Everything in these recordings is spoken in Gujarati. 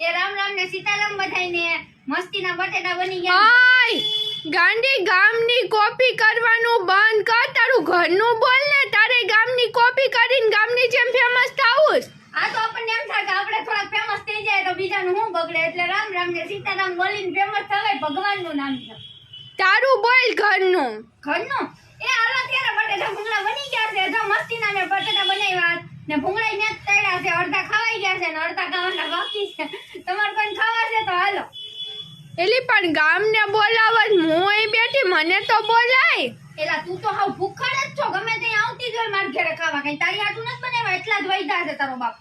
એ રામ રામ ને સીતારામ બધાઈને મસ્તીના બટેટા બની ગયા। ગાંડી ગામની કોપી કરવાનું બંધ કર, તારું ઘરનું બોલ ને। તારે ગામની કોપી કરીને ગામની જેમ ફેમસ થાવું। આ તો આપણને એમ થાય કે આપણે થોડા ફેમસ થઈ જાય તો બીજાનું શું બગડે, એટલે રામ રામ ને સીતારામ બોલીને ફેમસ થવાય, ભગવાનનું નામ છે। તારું બોલ ઘરનું। ઘરનું એ હાલો ત્યારે બટેટા ભૂંગળા બની ગયા છે। જો મસ્તીના મેં બટેટા બનાવ્યા ને ભૂંગળા ને તળ્યા છે, અડધા ખવાઈ ગયા છે ને અડધા ખાવાના બાકી છે। તમારે કોઈ ખાવા છે તો હાલો। એલી પણ ગામને બોલાવત, હું અહીં બેઠી, મને તો બોલાય। એલા તું તો હાવ ભૂખડ જ છો, ગમે ત્યાં આવતી જ હોય માર ઘરે ખાવા, કઈ તારી હાટું નથી બનાવ્યા, એટલા જ વૈધા છે તારો બાપ।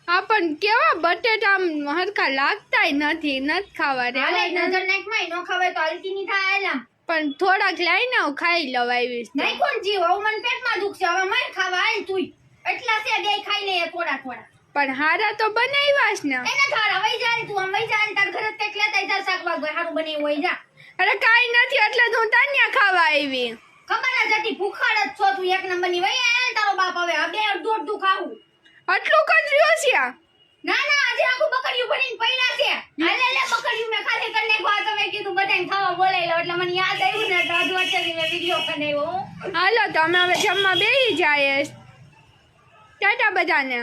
હા પણ કેવા બટેટા આમ હરખા લાગતાય નથી ખાવા રે। હાલે નજર નાખમાં નો ખાવે તો હલકી ની થાય એલા, પણ થોડાક લઈને હું ખાઈ લઉં આવીશ। નહીં કોણ જીવ, હવે મને પેટમાં દુખશે, હવે માર ખાવા આય તું એટલા છે બે ખાઈ લે થોડા થોડા। પણ હારા તો બનાવ્યાસ ને। એને થારા વઈ જા તું, આમ વઈ જા ને તાર ઘરે તેક લેતા જા, શાકભાગ હારું બનાવ્યું વઈ જા। અરે કાઈ નથી એટલે તો હું તાન્યા ખાવા આવી। ખબર ના જતી ભૂખાડ જ છો તું, એક નંબર ની વઈ આય તારો બાપ, હવે આ બે અડધું ખાવું આટલું કજર્યો છે। ના ના આજે આખું બકરિયું ભરીને પડ્યા છે। હાલે લે બકરિયું મે ખાલી કરી નાખવા, તમે કીધું બધાને ખાવા બોલાવી લો એટલે મને યાદ આવ્યું ને, તો અધ વચ્ચેથી મેં વિડિયો બનાવ્યો। હાલો તો અમે હવે જમવા બેસી જાય। ટાટા બધાને।